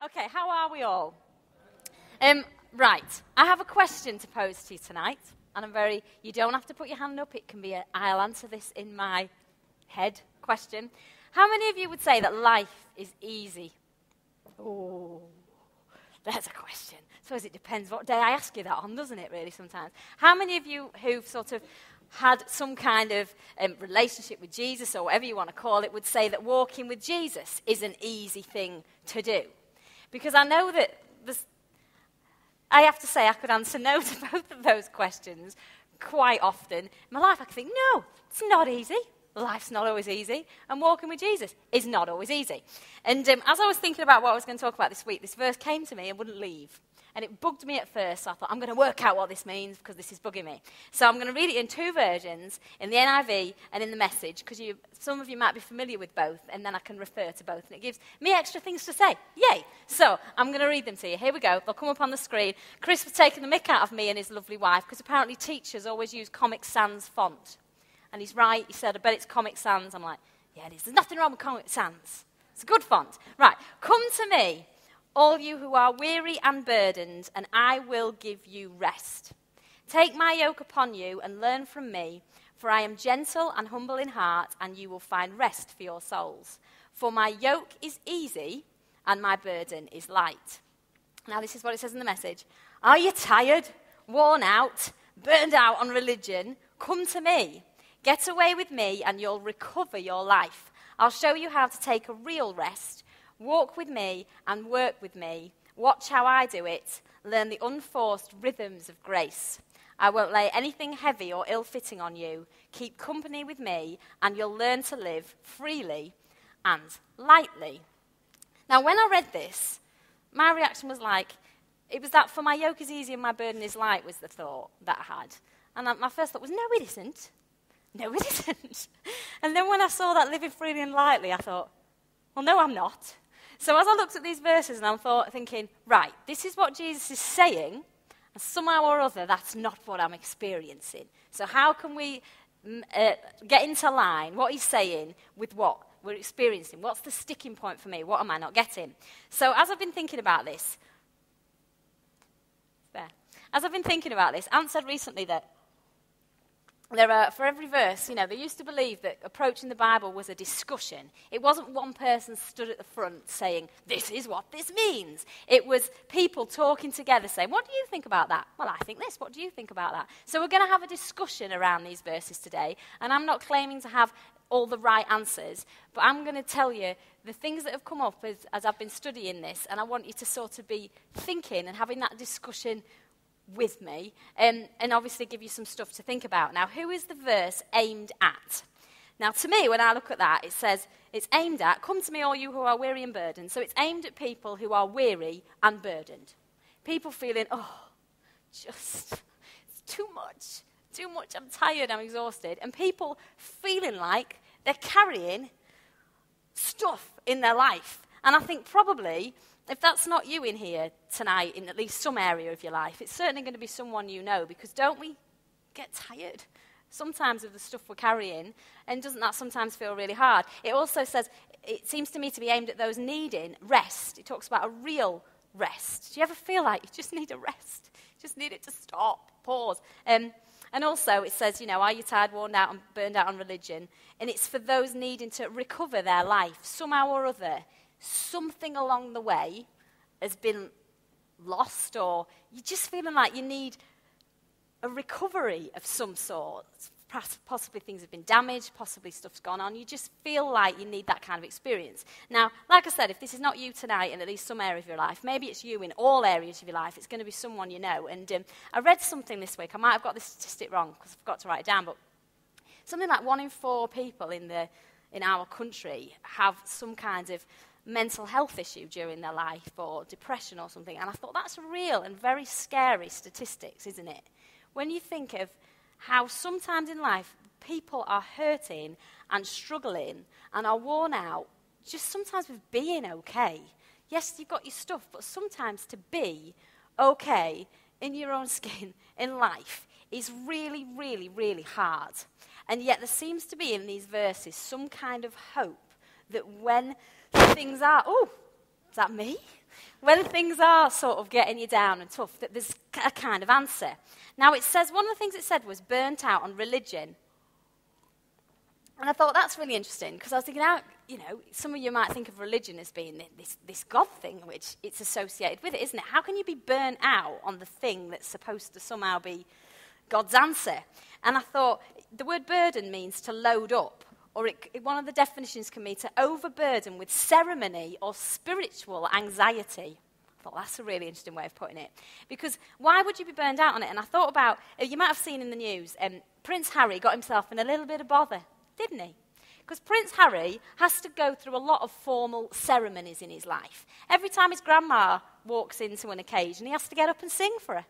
Okay, how are we all? Right, I have a question to pose to you tonight, and you don't have to put your hand up, it can be I'll answer this in my head question. How many of you would say that life is easy? Oh, there's a question. I suppose it depends what day I ask you that on, doesn't it, really, sometimes? How many of you who've sort of had some kind of relationship with Jesus, or whatever you want to call it, would say that walking with Jesus is an easy thing to do? Because I know that I have to say I could answer no to both of those questions quite often. In my life I can think, no, it's not easy. Life's not always easy. And walking with Jesus is not always easy. And as I was thinking about what I was going to talk about this week, this verse came to me and wouldn't leave. And it bugged me at first, so I thought, I'm going to work out what this means because this is bugging me. So I'm going to read it in two versions, in the NIV and in the Message, because some of you might be familiar with both, and then I can refer to both. And it gives me extra things to say. Yay! So I'm going to read them to you. Here we go. They'll come up on the screen. Chris was taking the mick out of me and his lovely wife, because apparently teachers always use Comic Sans font. And he's right. He said, I bet it's Comic Sans. I'm like, yeah, it is. There's nothing wrong with Comic Sans. It's a good font. Right. Come to me, all you who are weary and burdened, and I will give you rest. Take my yoke upon you and learn from me, for I am gentle and humble in heart, and you will find rest for your souls. For my yoke is easy and my burden is light. Now this is what it says in the Message. Are you tired, worn out, burned out on religion? Come to me. Get away with me and you'll recover your life. I'll show you how to take a real rest. Walk with me and work with me. Watch how I do it. Learn the unforced rhythms of grace. I won't lay anything heavy or ill-fitting on you. Keep company with me and you'll learn to live freely and lightly. Now, when I read this, my reaction was like, it was that for my yoke is easy and my burden is light was the thought that I had. And my first thought was, no, it isn't. No, it isn't. And then when I saw that living freely and lightly, I thought, well, no, I'm not. So as I looked at these verses and I'm thinking, right, this is what Jesus is saying, and somehow or other that's not what I'm experiencing. So how can we get into line what he's saying with what we're experiencing? What's the sticking point for me? What am I not getting? So as I've been thinking about this, Ant said recently that for every verse, they used to believe that approaching the Bible was a discussion. It wasn't one person stood at the front saying, this is what this means. It was people talking together saying, what do you think about that? Well, I think this. What do you think about that? So we're going to have a discussion around these verses today, and I'm not claiming to have all the right answers, but I'm going to tell you the things that have come up as I've been studying this, and I want you to sort of be thinking and having that discussion with me, and obviously give you some stuff to think about. Now, who is the verse aimed at? Now, to me, when I look at that, it says it's aimed at, come to me all you who are weary and burdened. So it's aimed at people who are weary and burdened. People feeling, it's too much, I'm tired, I'm exhausted. And people feeling like they're carrying stuff in their life. And I think probably, if that's not you in here tonight, in at least some area of your life, it's certainly going to be someone you know, because don't we get tired sometimes of the stuff we're carrying, and doesn't that sometimes feel really hard? It also says, it seems to me to be aimed at those needing rest. It talks about a real rest. Do you ever feel like you just need a rest? You just need it to stop, pause. And also it says, are you tired, worn out, and burned out on religion? And it's for those needing to recover their life somehow or other. Something along the way has been lost, or you're just feeling like you need a recovery of some sort. Possibly things have been damaged, possibly stuff's gone on. You just feel like you need that kind of experience. Now, like I said, if this is not you tonight in at least some area of your life, maybe it's you in all areas of your life, it's going to be someone you know. And I read something this week. I might have got this statistic wrong because I forgot to write it down, but something like 1 in 4 people in our country have some kind of mental health issue during their life, or depression or something. And I thought, that's real and very scary statistics, isn't it? When you think of how sometimes in life people are hurting and struggling and are worn out just sometimes with being okay. Yes, you've got your stuff, but sometimes to be okay in your own skin in life is really, really, really hard. And yet there seems to be in these verses some kind of hope that when things are, Is that me? When things are sort of getting you down and tough, that there's a kind of answer. Now it says, one of the things it said was burnt out on religion. And I thought that's really interesting, because I was thinking, some of you might think of religion as being this God thing, which it's associated with it, isn't it? How can you be burnt out on the thing that's supposed to somehow be God's answer? And I thought, the word burden means to load up, or one of the definitions can mean to overburden with ceremony or spiritual anxiety. I thought that's a really interesting way of putting it. Because why would you be burned out on it? And I thought about, you might have seen in the news, Prince Harry got himself in a little bit of bother, didn't he? Because Prince Harry has to go through a lot of formal ceremonies in his life. Every time his grandma walks into an occasion, he has to get up and sing for her.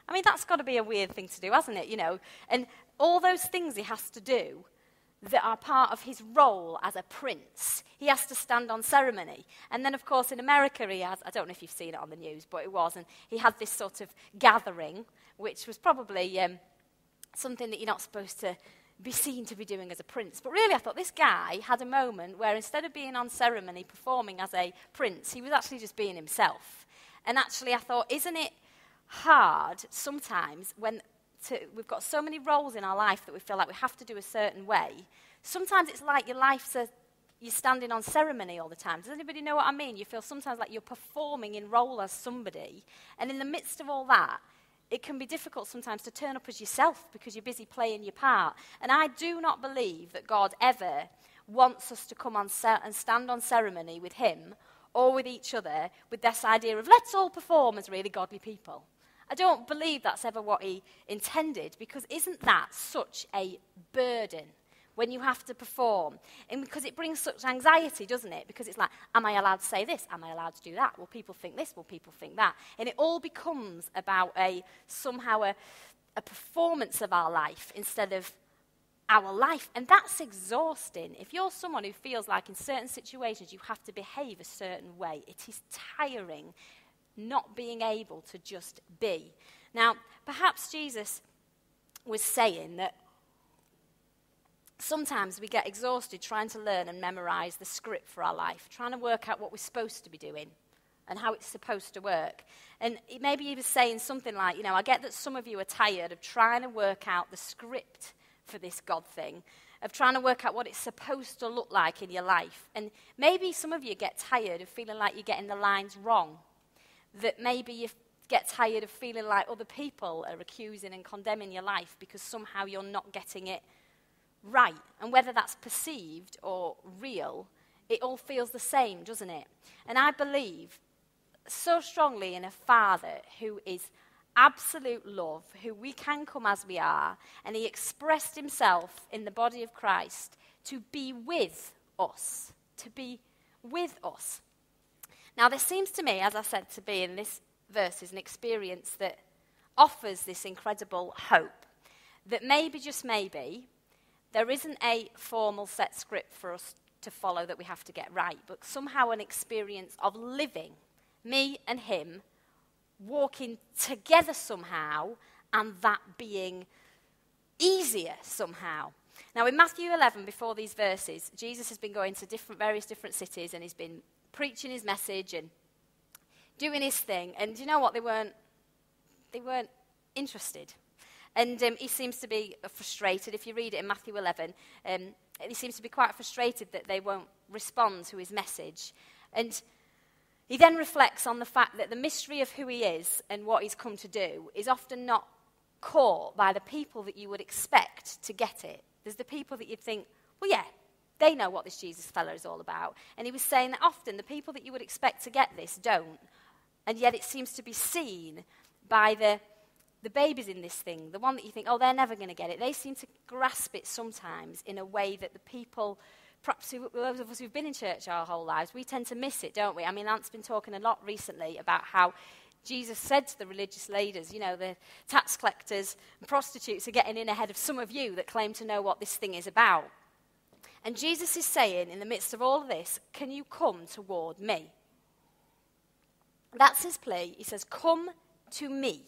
I mean, that's got to be a weird thing to do, hasn't it? And all those things he has to do that are part of his role as a prince. He has to stand on ceremony. And then, of course, in America he has, I don't know if you've seen it on the news, but it was, and he had this sort of gathering, which was probably something that you're not supposed to be seen to be doing as a prince. But really, I thought this guy had a moment where instead of being on ceremony, performing as a prince, he was actually just being himself. And actually, I thought, isn't it hard sometimes when we've got so many roles in our life that we feel like we have to do a certain way? Sometimes it's like your life's you're standing on ceremony all the time. Does anybody know what I mean? You feel sometimes like you're performing in role as somebody. And in the midst of all that, it can be difficult sometimes to turn up as yourself because you're busy playing your part. And I do not believe that God ever wants us to come on and stand on ceremony with him or with each other with this idea of let's all perform as really godly people. I don't believe that's ever what he intended, because isn't that such a burden when you have to perform? And because it brings such anxiety, doesn't it? Because it's like, am I allowed to say this? Am I allowed to do that? Will people think this? Will people think that? And it all becomes about somehow a performance of our life instead of our life. And that's exhausting. If you're someone who feels like in certain situations you have to behave a certain way, it is tiring not being able to just be. Now, perhaps Jesus was saying that sometimes we get exhausted trying to learn and memorize the script for our life, trying to work out what we're supposed to be doing and how it's supposed to work. And maybe he was saying something like, I get that some of you are tired of trying to work out the script for this God thing, of trying to work out what it's supposed to look like in your life. And maybe some of you get tired of feeling like you're getting the lines wrong, that maybe you get tired of feeling like other people are accusing and condemning your life because somehow you're not getting it right. And whether that's perceived or real, it all feels the same, doesn't it? And I believe so strongly in a Father who is absolute love, who we can come as we are, and he expressed himself in the body of Christ to be with us, to be with us. Now, there seems to me, as I said, to be in this verse is an experience that offers this incredible hope, that maybe, just maybe, there isn't a formal set script for us to follow that we have to get right, but somehow an experience of living, me and him, walking together somehow, and that being easier somehow. Now, in Matthew 11, before these verses, Jesus has been going to various different cities, and he's been preaching his message and doing his thing. And do you know what? They weren't interested. And he seems to be frustrated. If you read it in Matthew 11, he seems to be quite frustrated that they won't respond to his message. And he then reflects on the fact that the mystery of who he is and what he's come to do is often not caught by the people that you would expect to get it. There's the people that you'd think, well, yeah, they know what this Jesus fella is all about. And he was saying that often the people that you would expect to get this don't. And yet it seems to be seen by the babies in this thing, the one that you think, oh, they're never going to get it. They seem to grasp it sometimes in a way that the people, perhaps those of us who've been in church our whole lives, we tend to miss it, don't we? I mean, Ant's been talking a lot recently about how Jesus said to the religious leaders, the tax collectors and prostitutes are getting in ahead of some of you that claim to know what this thing is about. And Jesus is saying, in the midst of all of this, can you come toward me? That's his plea. He says, come to me.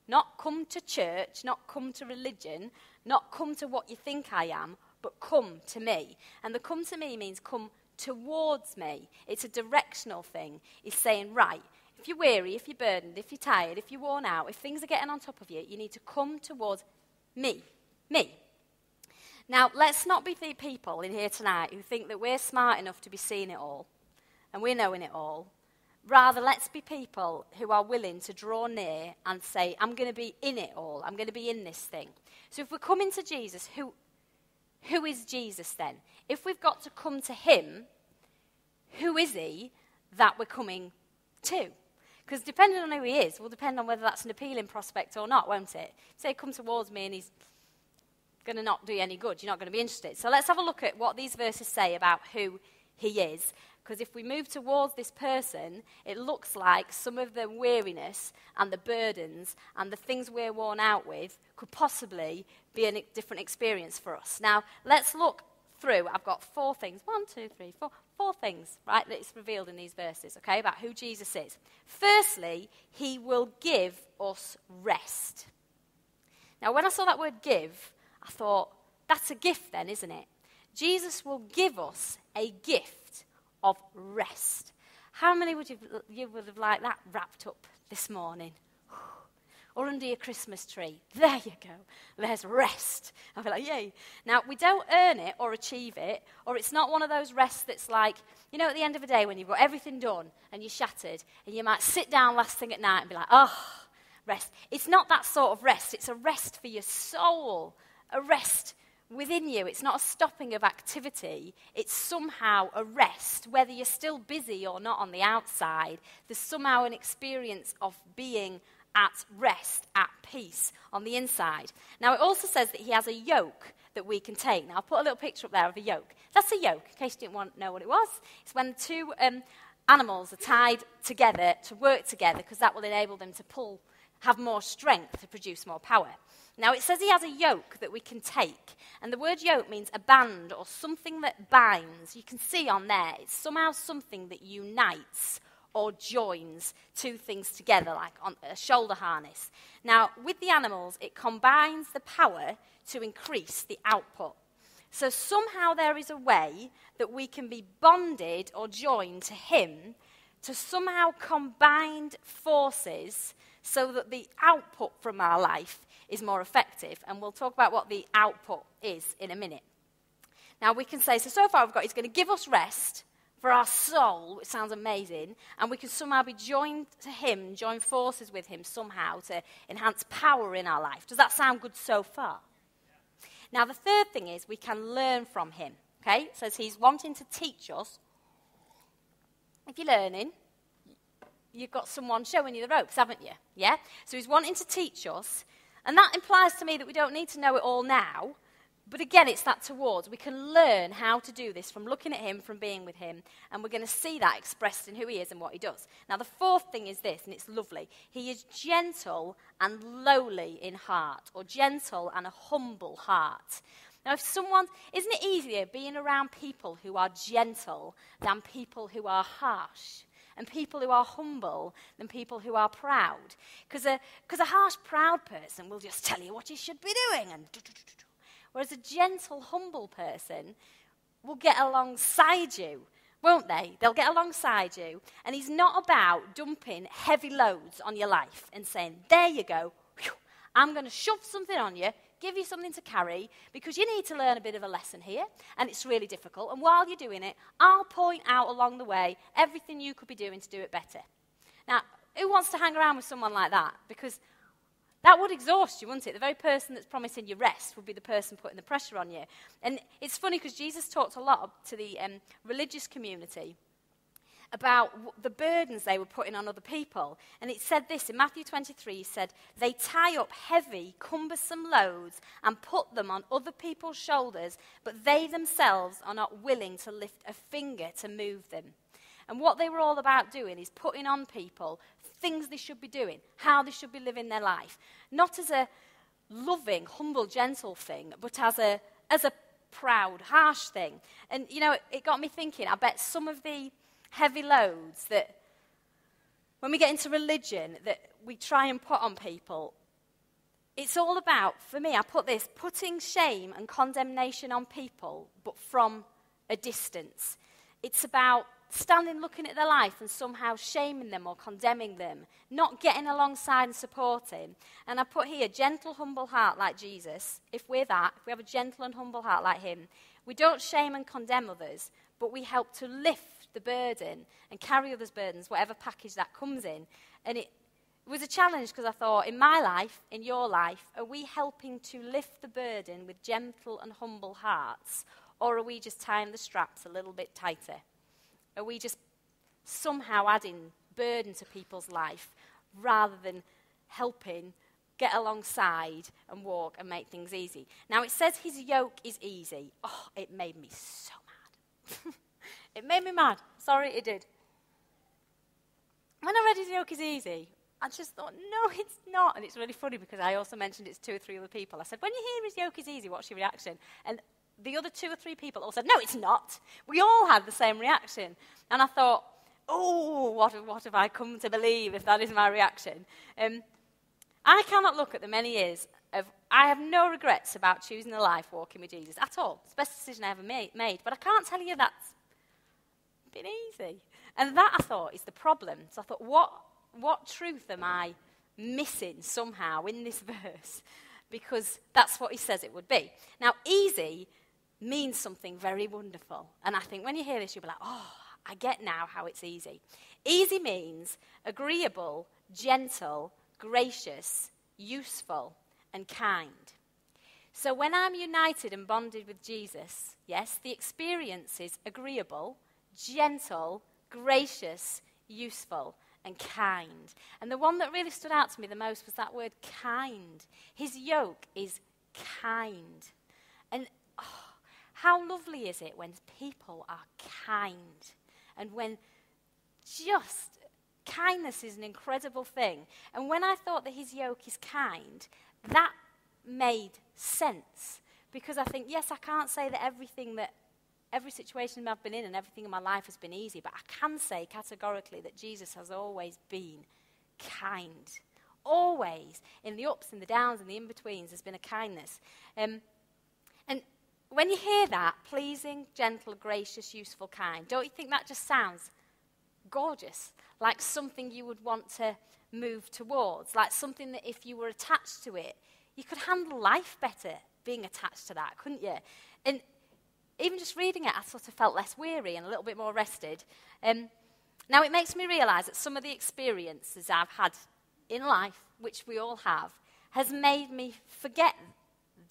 Not come to church, not come to religion, not come to what you think I am, but come to me. And the come to me means come towards me. It's a directional thing. It's saying, right, if you're weary, if you're burdened, if you're tired, if you're worn out, if things are getting on top of you, you need to come towards me. Me. Now, let's not be the people in here tonight who think that we're smart enough to be seeing it all and we're knowing it all. Rather, let's be people who are willing to draw near and say, I'm going to be in it all. I'm going to be in this thing. So if we're coming to Jesus, who is Jesus then? If we've got to come to him, who is he that we're coming to? Because depending on who he is will depend on whether that's an appealing prospect or not, won't it? Say, come towards me and he's going to not do you any good. You're not going to be interested. So let's have a look at what these verses say about who he is. Because if we move towards this person, it looks like some of the weariness and the burdens and the things we're worn out with could possibly be a different experience for us. Now, let's look through. I've got 4 things. 1, 2, 3, 4. 4 things, right, that is revealed in these verses, okay, about who Jesus is. Firstly, he will give us rest. Now, when I saw that word give, I thought, that's a gift then, isn't it? Jesus will give us a gift of rest. How many would you would have liked that wrapped up this morning? Or under your Christmas tree. There you go. There's rest. I'll be like, yay. Now, we don't earn it or achieve it, or it's not one of those rests that's like, you know, at the end of the day when you've got everything done and you're shattered, and you might sit down last thing at night and be like, oh, rest. It's not that sort of rest. It's a rest for your soul, a rest within you. It's not a stopping of activity. It's somehow a rest, whether you're still busy or not on the outside. There's somehow an experience of being at rest, at peace on the inside. Now, it also says that he has a yoke that we can take. Now, I'll put a little picture up there of a yoke. That's a yoke, in case you didn't know what it was. It's when 2 animals are tied together to work together, because that will enable them to have more strength to produce more power. Now, it says he has a yoke that we can take. And the word yoke means a band or something that binds. You can see on there, it's somehow something that unites or joins 2 things together, like on a shoulder harness. Now, with the animals, it combines the power to increase the output. So somehow there is a way that we can be bonded or joined to him to somehow combined forces so that the output from our life is more effective. And we'll talk about what the output is in a minute. Now, we can say, so far we've got, he's going to give us rest for our soul, which sounds amazing, and we can somehow be joined to him, join forces with him somehow to enhance power in our life. Does that sound good so far? Now, the third thing is we can learn from him, okay? It says he's wanting to teach us. If you're learning, you've got someone showing you the ropes, haven't you? Yeah? So he's wanting to teach us, and that implies to me that we don't need to know it all now. But again, it's that towards. We can learn how to do this from looking at him, from being with him, and we're going to see that expressed in who he is and what he does. Now, the 4th thing is this, and it's lovely. He is gentle and lowly in heart, or gentle and a humble heart. Now, isn't it easier being around people who are gentle than people who are harsh? And people who are humble than people who are proud? Because a harsh, proud person will just tell you what you should be doing, and whereas a gentle, humble person will get alongside you, won't they? They'll get alongside you. And he's not about dumping heavy loads on your life and saying, there you go, I'm going to shove something on you, give you something to carry, because you need to learn a bit of a lesson here, and it's really difficult. And while you're doing it, I'll point out along the way everything you could be doing to do it better. Now, who wants to hang around with someone like that? Because that would exhaust you, wouldn't it? The very person that's promising you rest would be the person putting the pressure on you. And it's funny because Jesus talked a lot to the religious community about the burdens they were putting on other people. And it said this, in Matthew 23, he said, they tie up heavy, cumbersome loads and put them on other people's shoulders, but they themselves are not willing to lift a finger to move them. And what they were all about doing is putting on people things they should be doing, how they should be living their life. Not as a loving, humble, gentle thing, but as a proud, harsh thing. And, you know, it got me thinking, I bet some of the heavy loads that, when we get into religion, that we try and put on people, it's all about, for me, I put this, putting shame and condemnation on people, but from a distance. It's about standing looking at their life and somehow shaming them or condemning them, not getting alongside and supporting. And I put here, gentle, humble heart like Jesus. If we have a gentle and humble heart like him, we don't shame and condemn others, but we help to lift the burden and carry others' burdens, whatever package that comes in. And it was a challenge because I thought, in my life, in your life, are we helping to lift the burden with gentle and humble hearts, or are we just tying the straps a little bit tighter? Are we just somehow adding burden to people's life rather than helping get alongside and walk and make things easy? Now, it says his yoke is easy. Oh, it made me so mad. It made me mad. Sorry, it did. When I read his yoke is easy, I just thought, no, it's not. And it's really funny because I also mentioned it to 2 or 3 other people. I said, when you hear his yoke is easy, what's your reaction? And the other 2 or 3 people all said, no, it's not. We all had the same reaction. And I thought, oh, what have I come to believe if that is my reaction? I cannot look at the many years of, I have no regrets about choosing a life walking with Jesus at all. It's the best decision I ever made. But I can't tell you that's been easy. And that, I thought, is the problem. So I thought, what truth am I missing somehow in this verse? Because that's what he says it would be. Now, easy means something very wonderful. And I think when you hear this, you'll be like, oh, I get now how it's easy. Easy means agreeable, gentle, gracious, useful, and kind. So when I'm united and bonded with Jesus, yes, the experience is agreeable, gentle, gracious, useful, and kind. And the one that really stood out to me the most was that word kind. His yoke is kind. And how lovely is it when people are kind? And when just kindness is an incredible thing. And when I thought that his yoke is kind, that made sense. Because I think, yes, I can't say that every situation I've been in and everything in my life has been easy, but I can say categorically that Jesus has always been kind. Always. In the ups and the downs and the in-betweens, there's been a kindness. And when you hear that, pleasing, gentle, gracious, useful, kind, don't you think that just sounds gorgeous? Like something you would want to move towards. Like something that if you were attached to it, you could handle life better being attached to that, couldn't you? And even just reading it, I sort of felt less weary and a little bit more rested. Now, it makes me realise that some of the experiences I've had in life, which we all have, has made me forget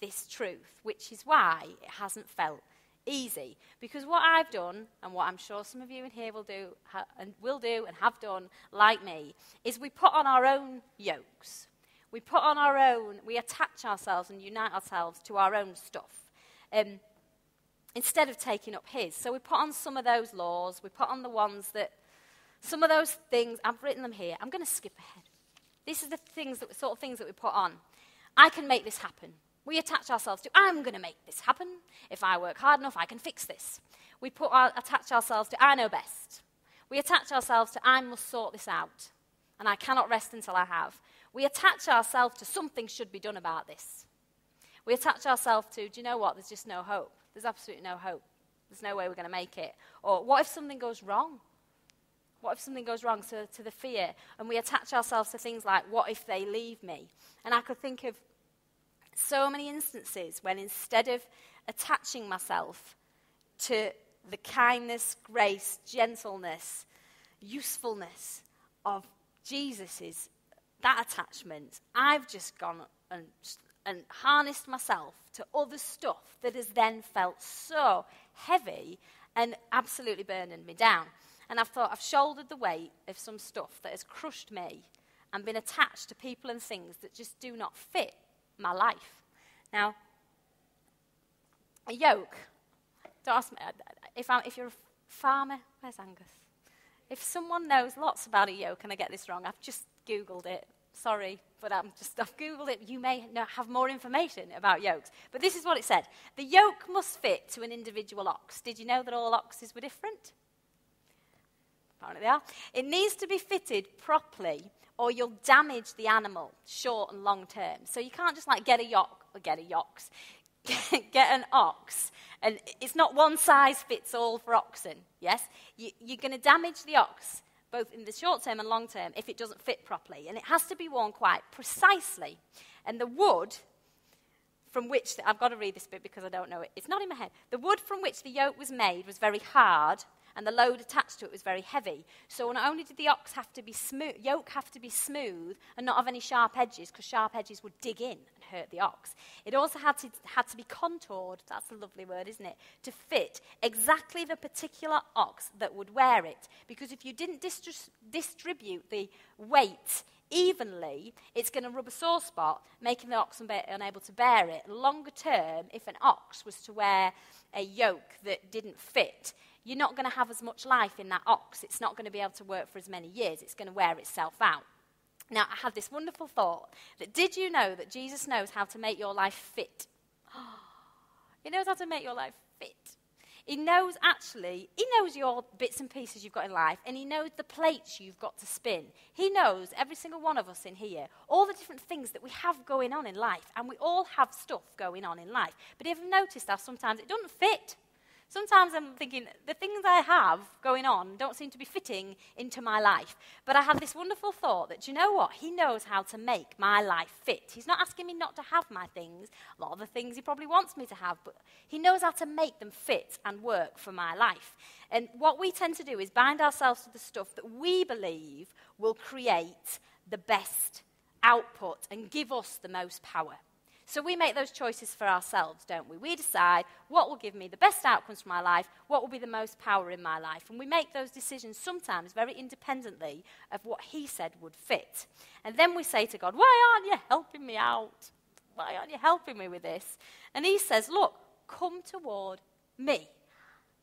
this truth, which is why it hasn't felt easy. Because what I've done, and what I'm sure some of you in here will do and have done like me, is we put on our own yokes. We attach ourselves and unite ourselves to our own stuff. Instead of taking up his. So we put on some of those laws, we put on the ones that, some of those things, I've written them here. I'm going to skip ahead. These are the sort of things that we put on. I can make this happen. We attach ourselves to, I'm going to make this happen. If I work hard enough, I can fix this. We attach ourselves to, I know best. We attach ourselves to, I must sort this out. And I cannot rest until I have. We attach ourselves to, something should be done about this. We attach ourselves to, do you know what, there's just no hope. There's absolutely no hope. There's no way we're going to make it. Or what if something goes wrong? What if something goes wrong? So to the fear. And we attach ourselves to things like, what if they leave me? And I could think of so many instances when instead of attaching myself to the kindness, grace, gentleness, usefulness of Jesus's, that attachment, I've just gone and harnessed myself to other stuff that has then felt so heavy and absolutely burning me down. And I've thought I've shouldered the weight of some stuff that has crushed me and been attached to people and things that just do not fit my life. Now, a yoke, don't ask me, if you're a farmer, where's Angus? If someone knows lots about a yoke and I get this wrong, I've just Googled it. Sorry, but I've Googled it. You may have more information about yokes. But this is what it said. The yoke must fit to an individual ox. Did you know that all oxes were different? Apparently they are. It needs to be fitted properly or you'll damage the animal short and long term. So you can't just get a yoke or get a yox. get an ox, and it's not one size fits all for oxen, yes? You're going to damage the ox, both in the short term and long term, if it doesn't fit properly. And it has to be worn quite precisely. And the wood from which, I've got to read this bit because I don't know it. It's not in my head. The wood from which the yoke was made was very hard, and the load attached to it was very heavy. So not only did the yoke have to be smooth and not have any sharp edges, because sharp edges would dig in and hurt the ox. It also had to be contoured, that's a lovely word, isn't it, to fit exactly the particular ox that would wear it. Because if you didn't distribute the weight evenly, it's going to rub a sore spot, making the ox unable to bear it. Longer term, if an ox was to wear a yoke that didn't fit, you're not going to have as much life in that ox. It's not going to be able to work for as many years. It's going to wear itself out. Now, I had this wonderful thought that did you know that Jesus knows how to make your life fit? He knows how to make your life fit. He knows your bits and pieces you've got in life, and he knows the plates you've got to spin. He knows, every single one of us in here, all the different things that we have going on in life, and we all have stuff going on in life. But have you noticed that sometimes it doesn't fit? Sometimes I'm thinking, the things I have going on don't seem to be fitting into my life. But I had this wonderful thought that, do you know what? He knows how to make my life fit. He's not asking me not to have my things, a lot of the things he probably wants me to have, but he knows how to make them fit and work for my life. And what we tend to do is bind ourselves to the stuff that we believe will create the best output and give us the most power. So we make those choices for ourselves, don't we? We decide what will give me the best outcomes for my life, what will be the most power in my life. And we make those decisions sometimes very independently of what he said would fit. And then we say to God, why aren't you helping me out? Why aren't you helping me with this? And he says, look, come toward me.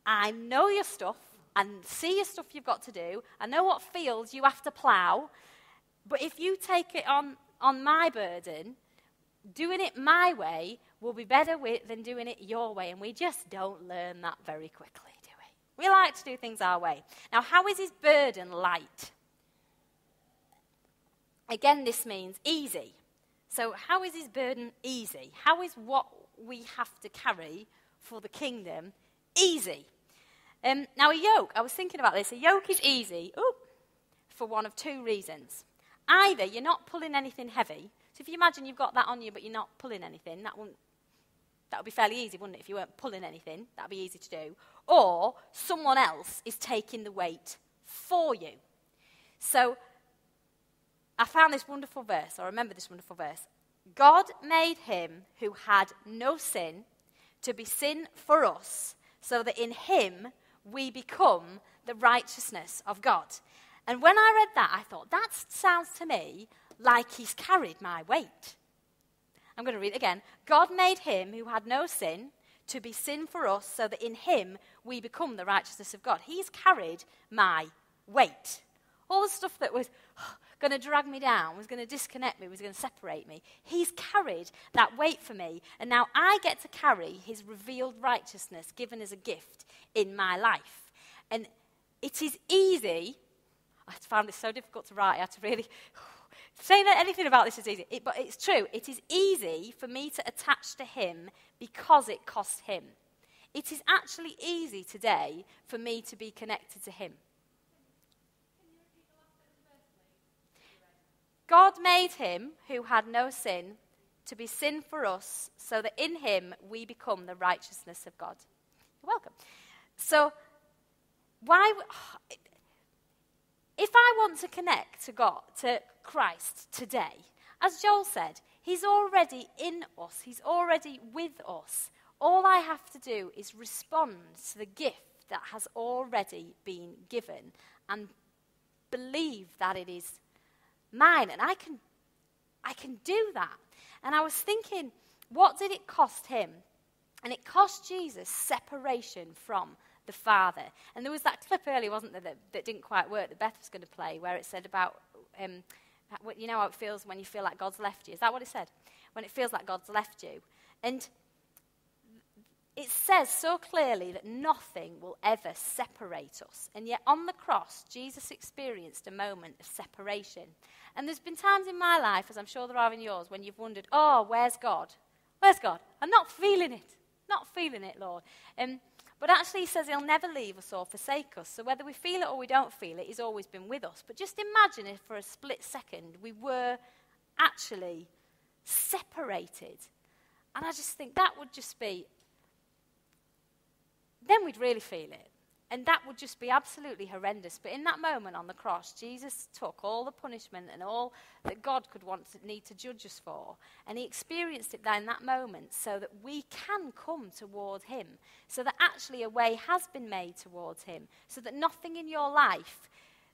I know your stuff and see your stuff you've got to do. I know what fields you have to plough. But if you take it on my burden, doing it my way will be better than doing it your way. And we just don't learn that very quickly, do we? We like to do things our way. Now, how is his burden light? Again, this means easy. So how is his burden easy? How is what we have to carry for the kingdom easy? Now, a yoke, I was thinking about this. A yoke is easy for one of two reasons. Either you're not pulling anything heavy. So if you imagine you've got that on you but you're not pulling anything, that would be fairly easy, wouldn't it? If you weren't pulling anything, that would be easy to do. Or someone else is taking the weight for you. So I found this wonderful verse, I remember this wonderful verse. God made him who had no sin to be sin for us, so that in him we become the righteousness of God. And when I read that, I thought, that sounds to me like he's carried my weight. I'm going to read it again. God made him who had no sin to be sin for us, so that in him we become the righteousness of God. He's carried my weight. All the stuff that was going to drag me down, was going to disconnect me, was going to separate me. He's carried that weight for me, and now I get to carry his revealed righteousness given as a gift in my life. And it is easy. I found this so difficult to write. I had to really say that anything about this is easy. But it's true. It is easy for me to attach to him because it costs him. It is actually easy today for me to be connected to him. God made him who had no sin to be sin for us, so that in him we become the righteousness of God. You're welcome. So, if I want to connect to God, to Christ today, as Joel said, he's already in us. He's already with us. All I have to do is respond to the gift that has already been given and believe that it is mine. And I can do that. And I was thinking, what did it cost him? And it cost Jesus separation from the Father. And there was that clip earlier, wasn't there, that didn't quite work, that Beth was going to play, where it said about, you know how it feels when you feel like God's left you. Is that what it said? When it feels like God's left you. And it says so clearly that nothing will ever separate us. And yet on the cross, Jesus experienced a moment of separation. And there's been times in my life, as I'm sure there are in yours, when you've wondered, oh, where's God? Where's God? I'm not feeling it. Not feeling it, Lord. But actually he says he'll never leave us or forsake us. So whether we feel it or we don't feel it, he's always been with us. But just imagine if for a split second we were actually separated. And I just think that would just be, then we'd really feel it. And that would just be absolutely horrendous. But in that moment on the cross, Jesus took all the punishment and all that God could need to judge us for. And he experienced it there in that moment so that we can come toward him. So that actually a way has been made towards him. So that nothing in your life,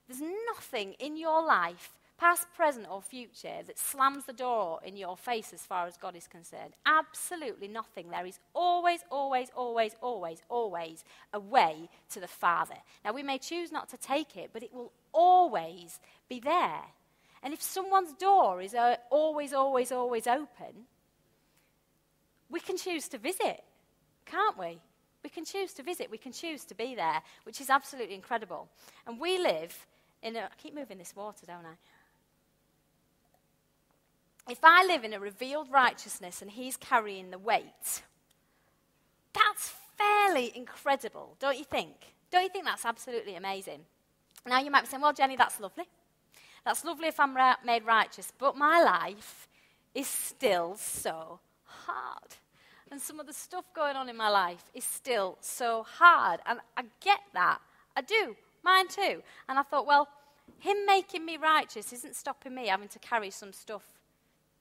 there's nothing in your life, past, present or future, that slams the door in your face as far as God is concerned. Absolutely nothing. There is always, always, always, always, always a way to the Father. Now, we may choose not to take it, but it will always be there. And if someone's door is always, always, always open, we can choose to visit, can't we? We can choose to visit. We can choose to be there, which is absolutely incredible. And we live in I keep moving this water, don't I? If I live in a revealed righteousness and he's carrying the weight, that's fairly incredible, don't you think? Don't you think that's absolutely amazing? Now you might be saying, well, Jenny, that's lovely. That's lovely if I'm made righteous, but my life is still so hard. And some of the stuff going on in my life is still so hard. And I get that. I do. Mine too. And I thought, well, him making me righteous isn't stopping me having to carry some stuff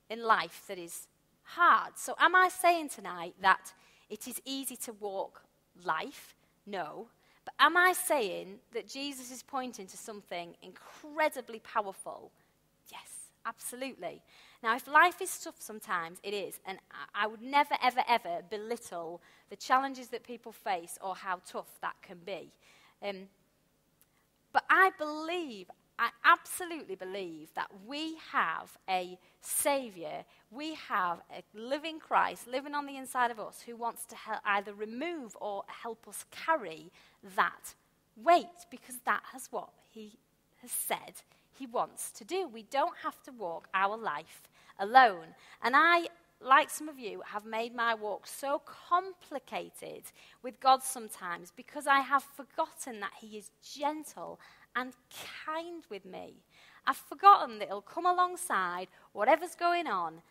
in life that is hard. So am I saying tonight that it is easy to walk life? No. But am I saying that Jesus is pointing to something incredibly powerful? Yes, absolutely. Now, if life is tough sometimes, it is. And I would never, ever, ever belittle the challenges that people face or how tough that can be. But I absolutely believe that we have a Saviour, we have a living Christ living on the inside of us who wants to either remove or help us carry that weight, because that is what he has said he wants to do. We don't have to walk our life alone. And I, like some of you, have made my walk so complicated with God sometimes because I have forgotten that he is gentle and kind with me. I've forgotten that he'll come alongside whatever's going on,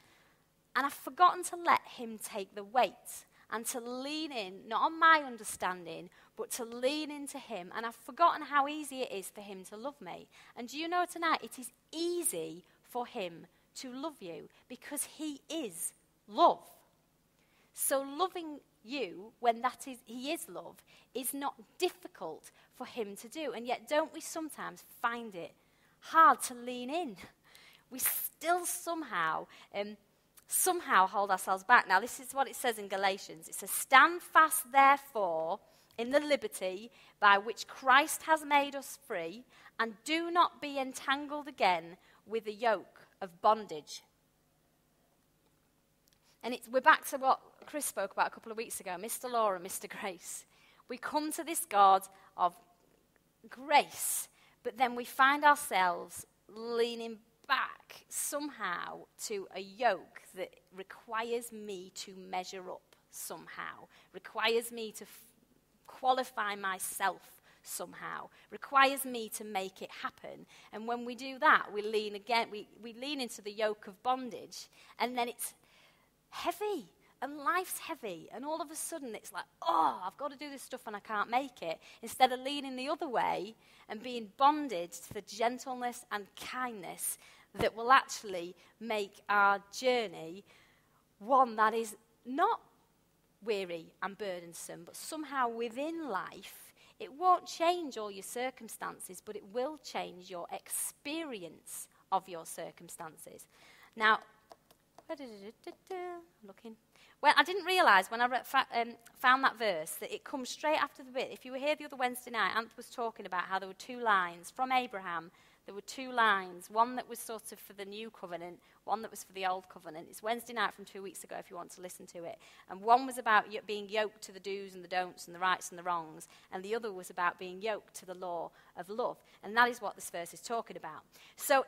and I've forgotten to let him take the weight and to lean in, not on my understanding, but to lean into him. And I've forgotten how easy it is for him to love me. And do you know tonight, it is easy for him to love you because he is love. So loving you, when he is love, is not difficult for him to do. And yet, don't we sometimes find it hard to lean in? We still somehow hold ourselves back. Now, this is what it says in Galatians. It says, "Stand fast, therefore, in the liberty by which Christ has made us free, and do not be entangled again with the yoke of bondage." And we're back to what Chris spoke about a couple of weeks ago, Mr. Law and Mr. Grace. We come to this God of grace, but then we find ourselves leaning back somehow to a yoke that requires me to measure up somehow, requires me to qualify myself somehow, requires me to make it happen. And when we do that, we lean into the yoke of bondage, and then it's heavy, and life's heavy, and all of a sudden it's like, oh, I've got to do this stuff and I can't make it, instead of leaning the other way and being bonded to the gentleness and kindness that will actually make our journey one that is not weary and burdensome, but somehow within life, it won't change all your circumstances, but it will change your experience of your circumstances. Now, looking. Well, I didn't realise when I found that verse that it comes straight after the bit. If you were here the other Wednesday night, Ant was talking about how there were two lines from Abraham. There were two lines, one that was sort of for the new covenant, one that was for the old covenant. It's Wednesday night from 2 weeks ago if you want to listen to it. And one was about being yoked to the do's and the don'ts and the rights and the wrongs, and the other was about being yoked to the law of love. And that is what this verse is talking about. So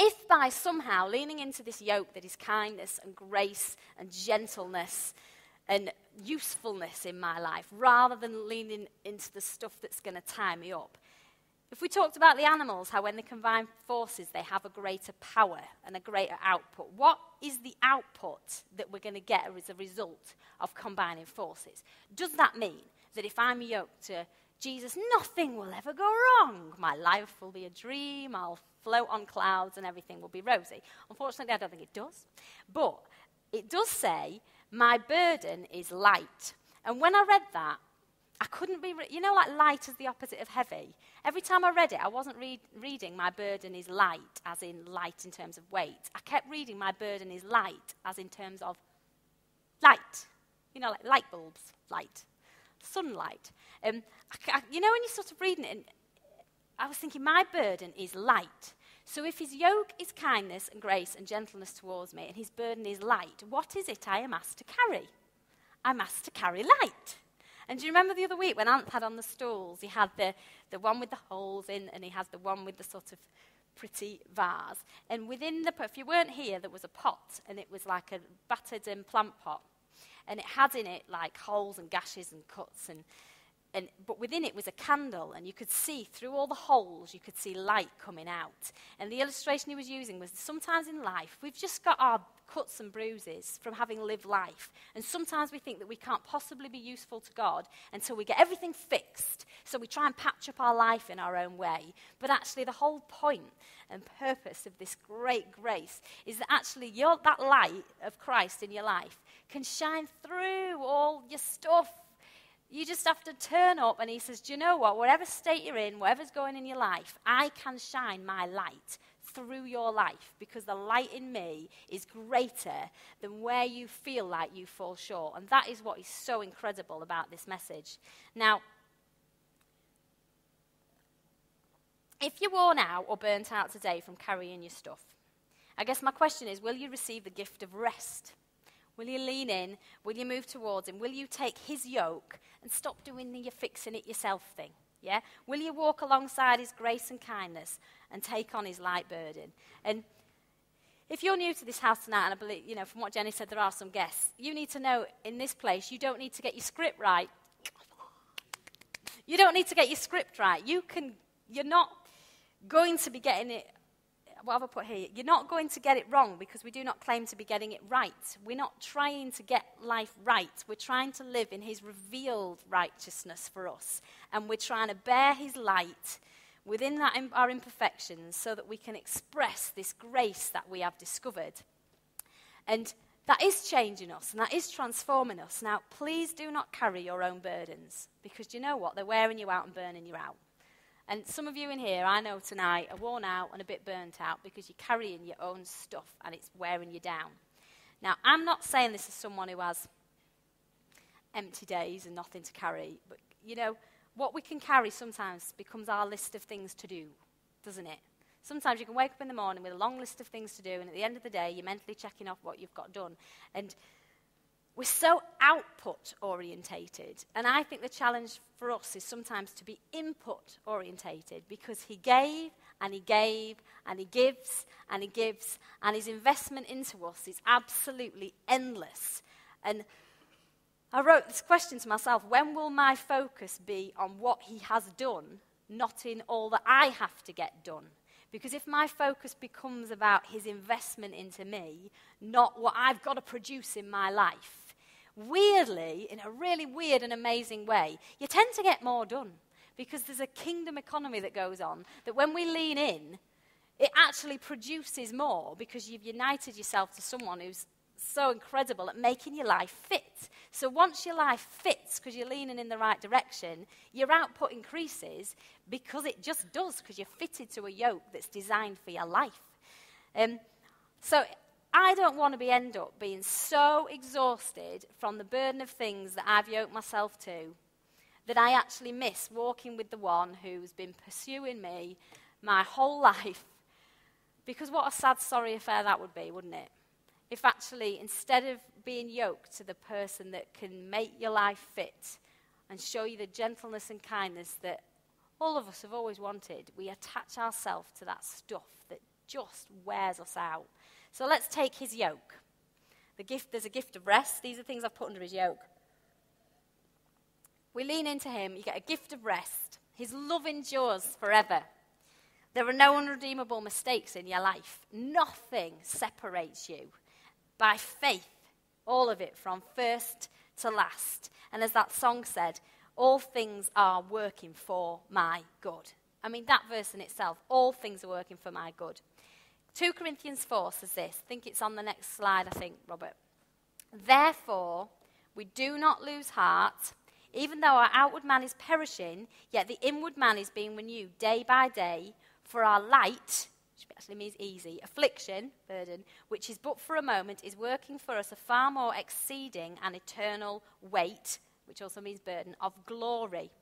if by somehow leaning into this yoke that is kindness and grace and gentleness and usefulness in my life, rather than leaning into the stuff that's going to tie me up. If we talked about the animals, how when they combine forces, they have a greater power and a greater output. What is the output that we're going to get as a result of combining forces? Does that mean that if I'm yoked to Jesus, nothing will ever go wrong? My life will be a dream, I'll float on clouds, and everything will be rosy. Unfortunately, I don't think it does. But it does say, my burden is light. And when I read that, I couldn't be, like light is the opposite of heavy. Every time I read it, I wasn't reading my burden is light, as in light in terms of weight. I kept reading my burden is light, as in terms of light. Like light bulbs, light. Sunlight. When you're sort of reading it, and I was thinking, my burden is light. So if his yoke is kindness and grace and gentleness towards me, and his burden is light, what is it I am asked to carry? I'm asked to carry light. And do you remember the other week when Ant had on the stools, he had the one with the holes in, and he has the one with the sort of pretty vase. And within if you weren't here, there was a pot, and it was like a battered plant pot. And it had in it like holes and gashes and cuts, but within it was a candle, and you could see through all the holes, you could see light coming out. And the illustration he was using was sometimes in life, we've just got our cuts and bruises from having lived life. And sometimes we think that we can't possibly be useful to God until we get everything fixed. So we try and patch up our life in our own way. But actually the whole point and purpose of this great grace is that actually that light of Christ in your life can shine through all your stuff. You just have to turn up, and he says, do you know what? Whatever state you're in, whatever's going in your life, I can shine my light through your life, because the light in me is greater than where you feel like you fall short. And that is what is so incredible about this message. Now, if you're worn out or burnt out today from carrying your stuff, I guess my question is, will you receive the gift of rest? Will you lean in? Will you move towards him? Will you take his yoke and stop doing the fixing it yourself thing? Yeah? Will you walk alongside his grace and kindness and take on his light burden? And if you're new to this house tonight, and I believe, from what Jenny said, there are some guests, you need to know in this place, you don't need to get your script right. You don't need to get your script right. You're not going to be getting it. What have I put here? You're not going to get it wrong, because we do not claim to be getting it right. We're not trying to get life right. We're trying to live in his revealed righteousness for us. And we're trying to bear his light within our imperfections so that we can express this grace that we have discovered. And that is changing us, and that is transforming us. Now, please do not carry your own burdens, because do you know what? They're wearing you out and burning you out. And some of you in here, I know tonight, are worn out and a bit burnt out because you're carrying your own stuff and it's wearing you down. Now, I'm not saying this as someone who has empty days and nothing to carry, but, what we can carry sometimes becomes our list of things to do, doesn't it? Sometimes you can wake up in the morning with a long list of things to do, and at the end of the day, you're mentally checking off what you've got done. And we're so output-orientated, and I think the challenge for us is sometimes to be input-orientated, because he gave, and he gave, and he gives, and he gives, and his investment into us is absolutely endless. And I wrote this question to myself: when will my focus be on what he has done, not in all that I have to get done? Because if my focus becomes about his investment into me, not what I've got to produce in my life, weirdly, in a really weird and amazing way, you tend to get more done. Because there's a kingdom economy that goes on, that when we lean in, it actually produces more, because you've united yourself to someone who's so incredible at making your life fit. So once your life fits, because you're leaning in the right direction, your output increases, because it just does, because you're fitted to a yoke that's designed for your life. So I don't want to end up being so exhausted from the burden of things that I've yoked myself to, that I actually miss walking with the one who's been pursuing me my whole life. Because what a sad, sorry affair that would be, wouldn't it? If actually, instead of being yoked to the person that can make your life fit and show you the gentleness and kindness that all of us have always wanted, we attach ourselves to that stuff that just wears us out. So let's take his yoke. There's a gift of rest. These are things I've put under his yoke. We lean into him, you get a gift of rest. His love endures forever. There are no unredeemable mistakes in your life. Nothing separates you. By faith, all of it from first to last. And as that song said, all things are working for my good. I mean, that verse in itself, all things are working for my good. 2 Corinthians 4 says this. I think it's on the next slide, Robert. Therefore, we do not lose heart. Even though our outward man is perishing, yet the inward man is being renewed day by day. For our light, which actually means easy, affliction, burden, which is but for a moment, is working for us a far more exceeding and eternal weight, which also means burden, of glory.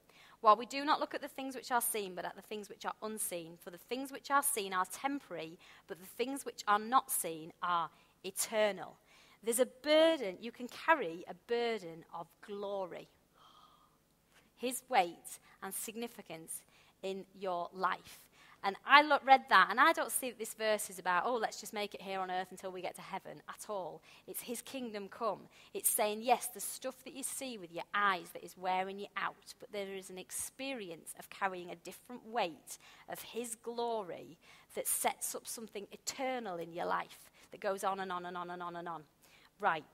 While we do not look at the things which are seen, but at the things which are unseen. For the things which are seen are temporary, but the things which are not seen are eternal. There's a burden, you can carry a burden of glory. His weight and significance in your life. And I read that, and I don't see that this verse is about, let's just make it here on earth until we get to heaven at all. It's his kingdom come. It's saying, yes, the stuff that you see with your eyes that is wearing you out, but there is an experience of carrying a different weight of his glory that sets up something eternal in your life that goes on and on and on and on and on. Right,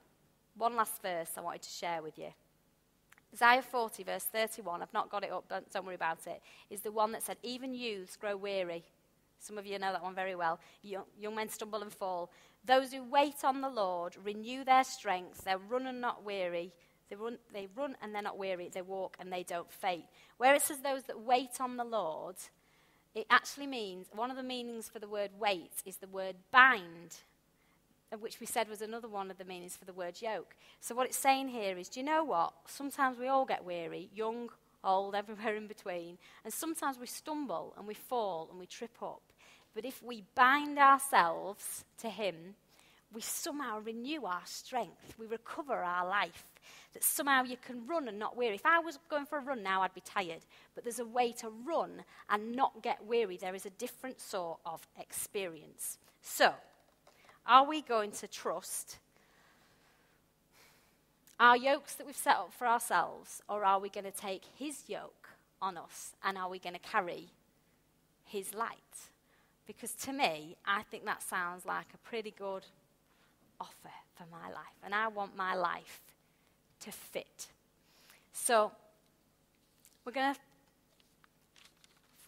one last verse I wanted to share with you. Isaiah 40, verse 31, I've not got it up, don't worry about it, is the one that said, even youths grow weary. Some of you know that one very well. Young men stumble and fall. Those who wait on the Lord renew their strength. They run and not weary. They run and they're not weary. They walk and they don't faint. Where it says those that wait on the Lord, it actually means, one of the meanings for the word wait is the word bind, which we said was another one of the meanings for the word yoke. So what it's saying here is, do you know what? Sometimes we all get weary, young, old, everywhere in between. And sometimes we stumble and we fall and we trip up. But if we bind ourselves to him, we somehow renew our strength. We recover our life. That somehow you can run and not weary. If I was going for a run now, I'd be tired. But there's a way to run and not get weary. There is a different sort of experience. So, are we going to trust our yokes that we've set up for ourselves, or are we going to take his yoke on us, and are we going to carry his light? Because to me, I think that sounds like a pretty good offer for my life, and I want my life to fit. So, we're going to...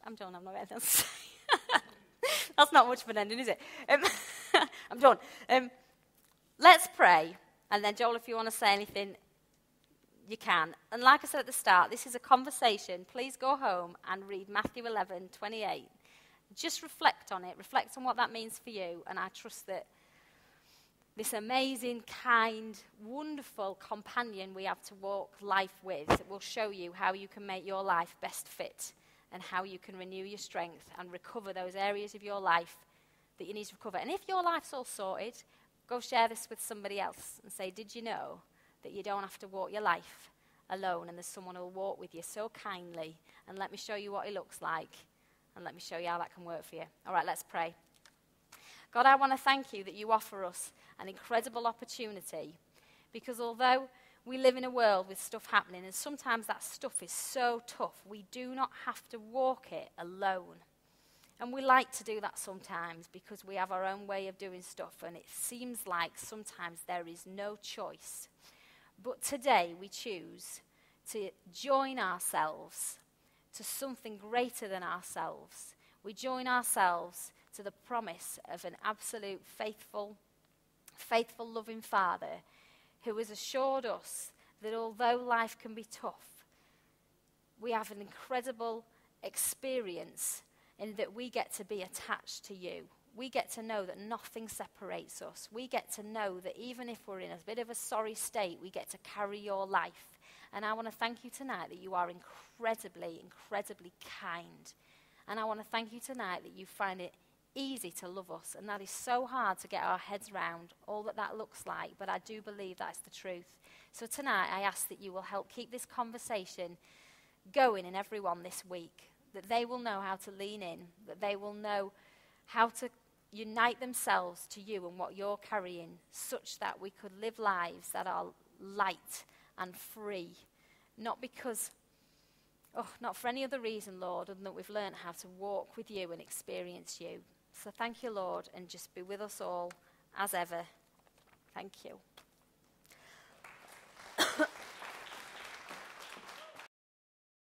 I'm done, I'm not ready to say. That's not much of an ending, is it? I'm done. Let's pray. And then, Joel, if you want to say anything, you can. And like I said at the start, this is a conversation. Please go home and read Matthew 11:28. Just reflect on it. Reflect on what that means for you. And I trust that this amazing, kind, wonderful companion we have to walk life with will show you how you can make your life best fit and how you can renew your strength and recover those areas of your life that you need to recover. And if your life's all sorted, go share this with somebody else and say, did you know that you don't have to walk your life alone, and there's someone who will walk with you so kindly, and let me show you what he looks like, and let me show you how that can work for you. All right, let's pray. God, I want to thank you that you offer us an incredible opportunity, because although we live in a world with stuff happening, and sometimes that stuff is so tough, we do not have to walk it alone. And we like to do that sometimes because we have our own way of doing stuff, and it seems like sometimes there is no choice. But today we choose to join ourselves to something greater than ourselves. We join ourselves to the promise of an absolute faithful, loving Father who has assured us that although life can be tough, we have an incredible experience in that we get to be attached to you. We get to know that nothing separates us. We get to know that even if we're in a bit of a sorry state, we get to carry your life. And I want to thank you tonight that you are incredibly, incredibly kind. And I want to thank you tonight that you find it easy to love us. And that is so hard to get our heads round, all that looks like. But I do believe that's the truth. So tonight I ask that you will help keep this conversation going in everyone this week. That they will know how to lean in. That they will know how to unite themselves to you and what you're carrying, such that we could live lives that are light and free, not for any other reason, Lord, other than that we've learned how to walk with you and experience you. So thank you, Lord, and just be with us all as ever. Thank you.